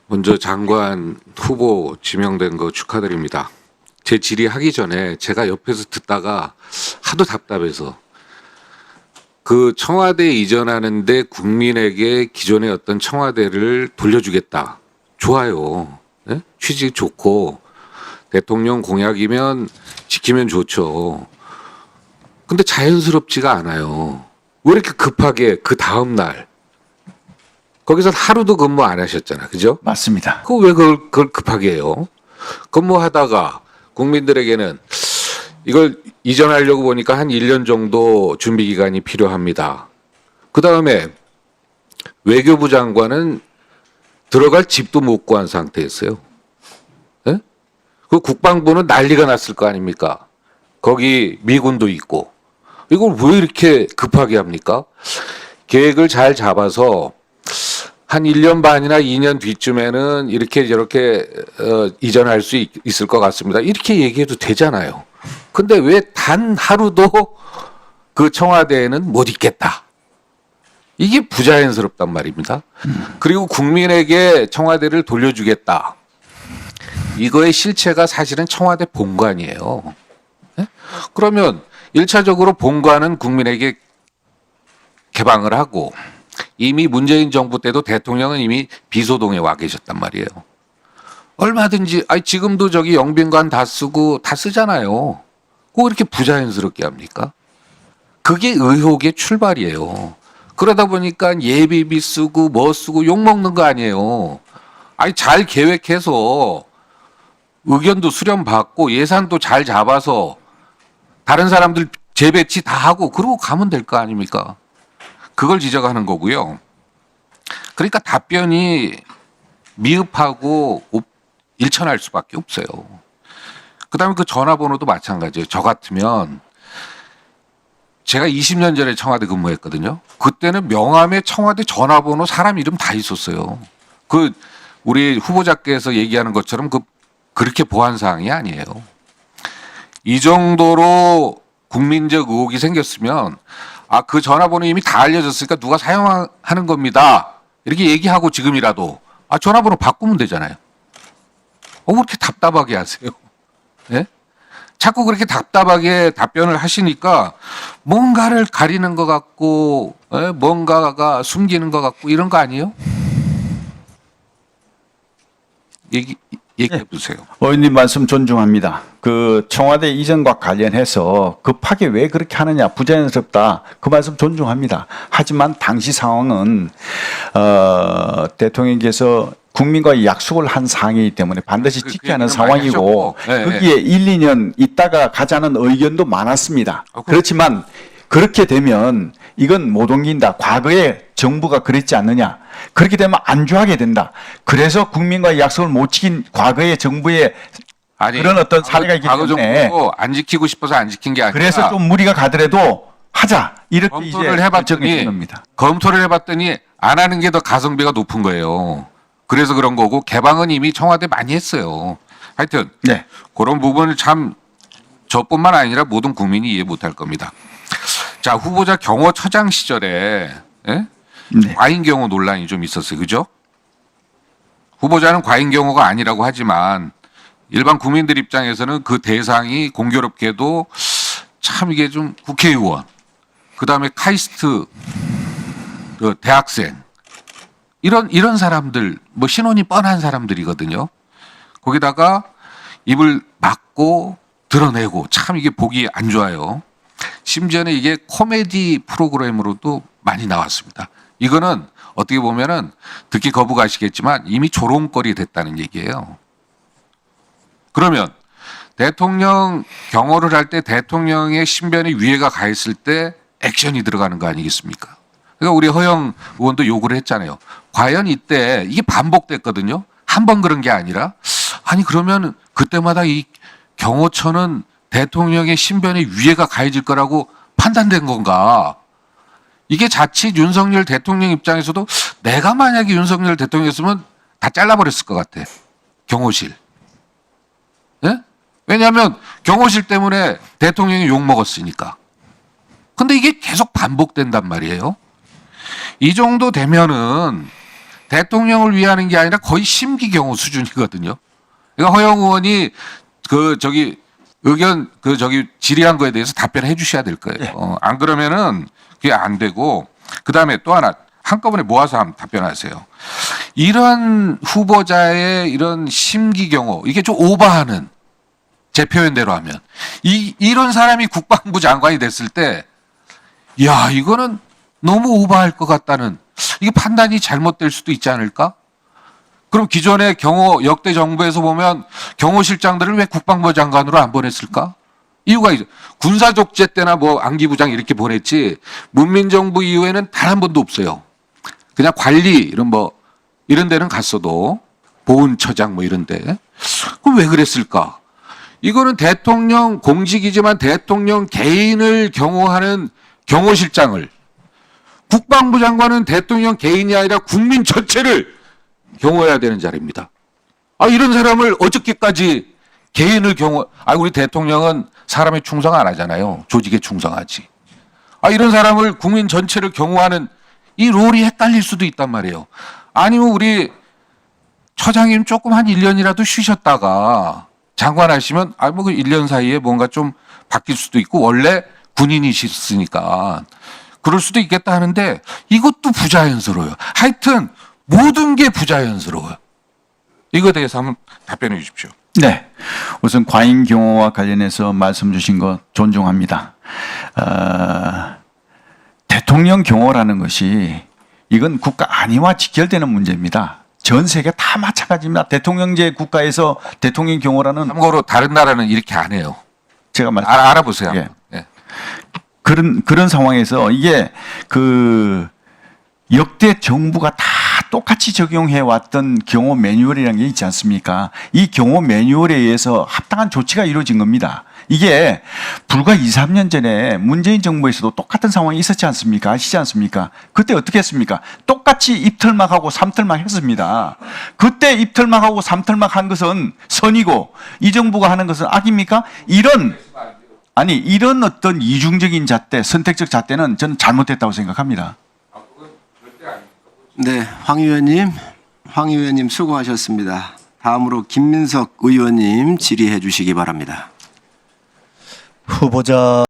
먼저 장관 후보 지명된 거 축하드립니다. 제 질의하기 전에 제가 옆에서 듣다가 하도 답답해서 그 청와대 이전하는데 국민에게 기존의 어떤 청와대를 돌려주겠다. 좋아요. 네? 취지 좋고 대통령 공약이면 지키면 좋죠. 근데 자연스럽지가 않아요. 왜 이렇게 급하게 그 다음 날 거기서 하루도 근무 안 하셨잖아. 그죠? 맞습니다. 왜 그걸 급하게 해요? 근무하다가 국민들에게는 이걸 이전하려고 보니까 한 1년 정도 준비 기간이 필요합니다. 그 다음에 외교부 장관은 들어갈 집도 못 구한 상태였어요. 예? 그 국방부는 난리가 났을 거 아닙니까? 거기 미군도 있고. 이걸 왜 이렇게 급하게 합니까? 계획을 잘 잡아서 한 1년 반이나 2년 뒤쯤에는 이렇게 저렇게 이전할 수 있을 것 같습니다. 이렇게 얘기해도 되잖아요. 근데 왜 단 하루도 그 청와대에는 못 있겠다. 이게 부자연스럽단 말입니다. 그리고 국민에게 청와대를 돌려주겠다. 이거의 실체가 사실은 청와대 본관이에요. 네? 그러면 1차적으로 본관은 국민에게 개방을 하고 이미 문재인 정부 때도 대통령은 이미 비소동에 와 계셨단 말이에요. 얼마든지 지금도 저기 영빈관 다 쓰고 다 쓰잖아요. 꼭 이렇게 부자연스럽게 합니까? 그게 의혹의 출발이에요. 그러다 보니까 예비비 쓰고 뭐 쓰고 욕먹는 거 아니에요. 잘 계획해서 의견도 수렴받고 예산도 잘 잡아서 다른 사람들 재배치 다 하고 그러고 가면 될 거 아닙니까? 그걸 지적하는 거고요. 그러니까 답변이 미흡하고 일천할 수밖에 없어요. 그다음에 그 전화번호도 마찬가지예요. 저 같으면 제가 20년 전에 청와대 근무했거든요. 그때는 명함에 청와대 전화번호 사람 이름 다 있었어요. 그 우리 후보자께서 얘기하는 것처럼 그렇게 보안 사항이 아니에요. 이 정도로 국민적 의혹이 생겼으면 그 전화번호 이미 다 알려졌으니까 누가 사용하는 겁니다. 이렇게 얘기하고 지금이라도 전화번호 바꾸면 되잖아요. 왜 그렇게 답답하게 하세요? 예? 자꾸 그렇게 답답하게 답변을 하시니까 뭔가를 가리는 것 같고 뭔가가 숨기는 것 같고 이런 거 아니에요? 얘기해 보세요. 의원님 말씀 존중합니다. 그 청와대 이전과 관련해서 급하게 왜 그렇게 하느냐 부자연스럽다 그 말씀 존중합니다. 하지만 당시 상황은 대통령께서 국민과의 약속을 한 사항이기 때문에 반드시 지켜야 하는 상황이고 거기에 1, 2년 있다가 가자는 의견도 많았습니다. 그렇지만 그렇게 되면 이건 못 옮긴다. 과거에 정부가 그랬지 않느냐. 그렇게 되면 안주하게 된다. 그래서 국민과의 약속을 못 지킨 과거의 정부의 그런 어떤 사례가 있기 때문에 정부 안 지키고 싶어서 안 지킨 게 아니라 그래서 좀 무리가 가더라도 하자. 이렇게 검토를 이제 해봤더니 겁니다. 검토를 해봤더니 안 하는 게 더 가성비가 높은 거예요. 그래서 그런 거고 개방은 이미 청와대 많이 했어요. 하여튼 네. 그런 부분을 참 저뿐만 아니라 모든 국민이 이해 못할 겁니다. 자, 후보자 경호처장 시절에 예? 네. 과잉 경호 논란이 좀 있었어요. 그죠? 후보자는 과잉 경호가 아니라고 하지만 일반 국민들 입장에서는 그 대상이 공교롭게도 참 이게 좀 국회의원, 그다음에 카이스트 그 대학생 이런 사람들 뭐 신원이 뻔한 사람들이거든요. 거기다가 입을 막고 드러내고 참 이게 보기 안 좋아요. 심지어는 이게 코미디 프로그램으로도 많이 나왔습니다. 이거는 어떻게 보면은 듣기 거부가시겠지만 이미 조롱거리 됐다는 얘기예요. 그러면 대통령 경호를 할 때 대통령의 신변에 위해가 가 있을 때 액션이 들어가는 거 아니겠습니까? 그러니까 우리 허영 의원도 요구를 했잖아요. 과연 이때 이게 반복됐거든요. 한 번 그런 게 아니라 그러면 그때마다 이 경호처는 대통령의 신변에 위해가 가해질 거라고 판단된 건가? 이게 자칫 윤석열 대통령 입장에서도 내가 만약에 윤석열 대통령이었으면 다 잘라버렸을 것 같아. 경호실. 예? 왜냐하면 경호실 때문에 대통령이 욕먹었으니까. 근데 이게 계속 반복된단 말이에요. 이 정도 되면은 대통령을 위하는 게 아니라 거의 심기경호 수준이거든요. 그러니까 허영 의원이 의견 질의한 거에 대해서 답변해 주셔야 될 거예요. 예. 안 그러면은 그게 안 되고, 그 다음에 또 하나 한꺼번에 모아서 한번 답변하세요. 이런 후보자의 이런 심기경호, 이게 좀 오버하는, 제 표현대로 하면 이런 사람이 국방부 장관이 됐을 때, 야, 이거는 너무 오버할 것 같다는, 이게 판단이 잘못될 수도 있지 않을까? 그럼 기존의 역대 정부에서 보면 경호실장들을 왜 국방부 장관으로 안 보냈을까? 이유가 있어. 군사독재 때나 뭐 안기부장 이렇게 보냈지, 문민정부 이후에는 단 한 번도 없어요. 그냥 관리 이런 데는 갔어도, 보훈처장 뭐 이런 데. 그럼 왜 그랬을까? 이거는 대통령 공직이지만 대통령 개인을 경호하는 경호실장을, 국방부 장관은 대통령 개인이 아니라 국민 전체를 경호해야 되는 자리입니다. 이런 사람을 어저께까지 개인을 우리 대통령은 사람에 충성 안 하잖아요. 조직에 충성하지. 이런 사람을 국민 전체를 경호하는 이 롤이 헷갈릴 수도 있단 말이에요. 아니면 우리 처장님 조금 한 1년이라도 쉬셨다가 장관 하시면, 그 1년 사이에 뭔가 좀 바뀔 수도 있고, 원래 군인이셨으니까 그럴 수도 있겠다 하는데, 이것도 부자연스러워요. 하여튼 모든 게 부자연스러워요. 이거에 대해서 한번 답변해 주십시오. 네. 우선 과잉 경호와 관련해서 말씀 주신 것 존중합니다. 대통령 경호라는 것이 이건 국가 안위와 직결되는 문제입니다. 전 세계 다 마찬가지입니다. 대통령제 국가에서 대통령 경호라는, 참고로 다른 나라는 이렇게 안 해요. 제가 알아보세요. 예. 예. 그런 상황에서 이게 역대 정부가 다 똑같이 적용해 왔던 경호 매뉴얼이라는 게 있지 않습니까? 이 경호 매뉴얼에 의해서 합당한 조치가 이루어진 겁니다. 이게 불과 2, 3년 전에 문재인 정부에서도 똑같은 상황이 있었지 않습니까? 아시지 않습니까? 그때 어떻게 했습니까? 똑같이 입틀막하고 삼틀막 했습니다. 그때 입틀막하고 삼틀막 한 것은 선이고, 이 정부가 하는 것은 악입니까? 이런 어떤 이중적인 잣대, 선택적 잣대는 저는 잘못됐다고 생각합니다. 네, 황 의원님 수고하셨습니다. 다음으로 김민석 의원님 질의해 주시기 바랍니다. 후보자